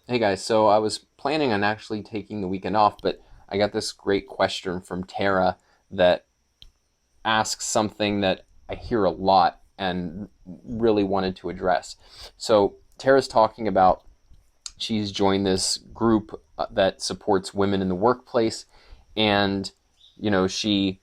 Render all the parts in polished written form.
Hey guys, so I was planning on actually taking the weekend off, but I got this great question from Tara that asks something that I hear a lot and really wanted to address. So Tara's talking about she's joined this group that supports women in the workplace, and she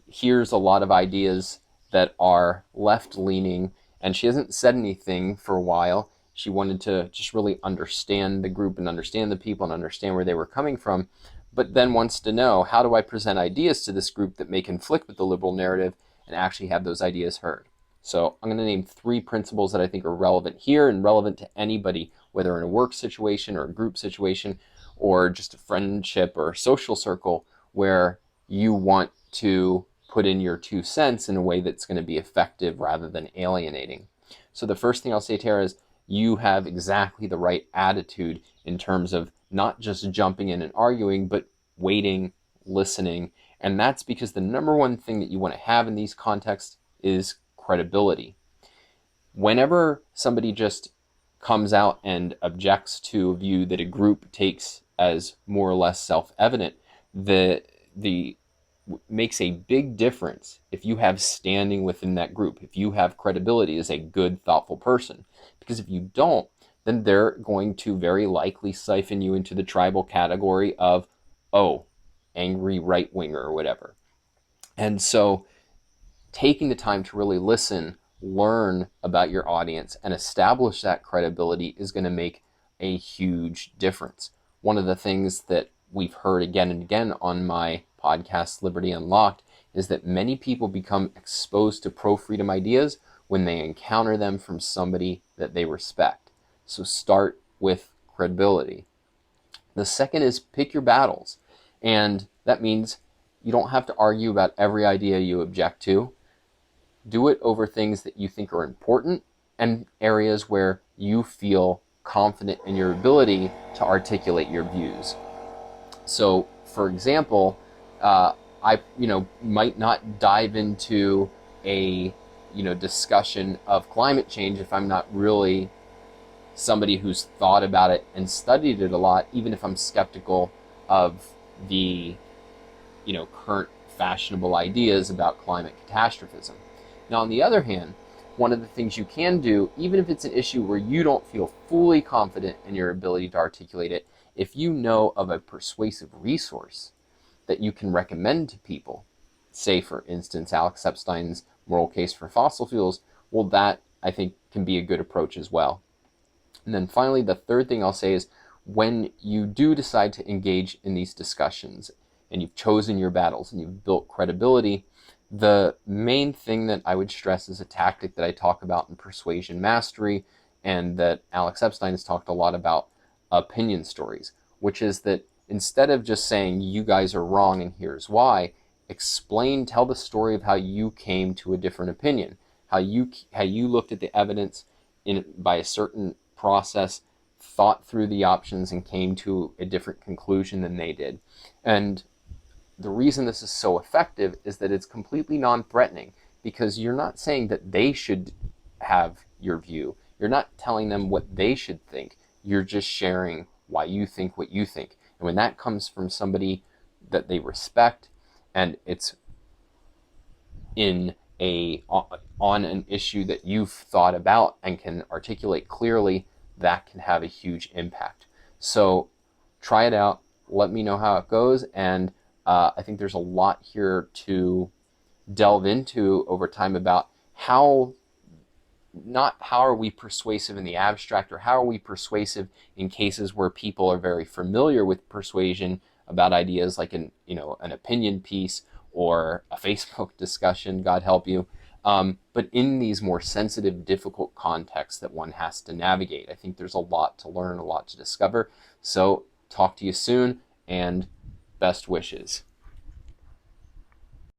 hears a lot of ideas that are left leaning, and she hasn't said anything for a while. She wanted to just really understand the group and understand the people and understand where they were coming from, but then wants to know, how do I present ideas to this group that may conflict with the liberal narrative and actually have those ideas heard? So I'm going to name 3 principles that I think are relevant here and relevant to anybody, whether in a work situation or a group situation or just a friendship or social circle where you want to put in your 2 cents in a way that's going to be effective rather than alienating. So the first thing I'll say, Tara, is you have exactly the right attitude in terms of not just jumping in and arguing, but waiting, listening. And that's because the number one thing that you want to have in these contexts is credibility. Whenever somebody just comes out and objects to a view that a group takes as more or less self-evident, the makes a big difference if you have standing within that group, if you have credibility as a good, thoughtful person. Because if you don't, then they're going to very likely siphon you into the tribal category of, oh, angry right winger or whatever. And so taking the time to really listen, learn about your audience, and establish that credibility is going to make a huge difference. One of the things that we've heard again and again on my podcast, Liberty Unlocked, is that many people become exposed to pro-freedom ideas when they encounter them from somebody that they respect. So start with credibility. The second is pick your battles. And that means you don't have to argue about every idea you object to. Do it over things that you think are important and areas where you feel confident in your ability to articulate your views. So, for example, I might not dive into a discussion of climate change if I'm not really somebody who's thought about it and studied it a lot, even if I'm skeptical of the current fashionable ideas about climate catastrophism. Now, on the other hand, one of the things you can do, even if it's an issue where you don't feel fully confident in your ability to articulate it, if you know of a persuasive resource that you can recommend to people, say, for instance, Alex Epstein's Moral Case for Fossil Fuels, well, that, I think, can be a good approach as well. And then finally, the third thing I'll say is, when you do decide to engage in these discussions and you've chosen your battles and you've built credibility, the main thing that I would stress is a tactic that I talk about in Persuasion Mastery and that Alex Epstein has talked a lot about, opinion stories, which is that instead of just saying you guys are wrong and here's why, tell the story of how you came to a different opinion, how you looked at the evidence by a certain process, thought through the options, and came to a different conclusion than they did. And the reason this is so effective is that it's completely non-threatening, because you're not saying that they should have your view. You're not telling them what they should think. You're just sharing why you think what you think. And when that comes from somebody that they respect, and it's on an issue that you've thought about and can articulate clearly, that can have a huge impact. So try it out. Let me know how it goes. And I think there's a lot here to delve into over time about not how are we persuasive in the abstract, or how are we persuasive in cases where people are very familiar with persuasion about ideas like an opinion piece or a Facebook discussion, God help you. But in these more sensitive, difficult contexts that one has to navigate, I think there's a lot to learn, a lot to discover. So talk to you soon, and best wishes.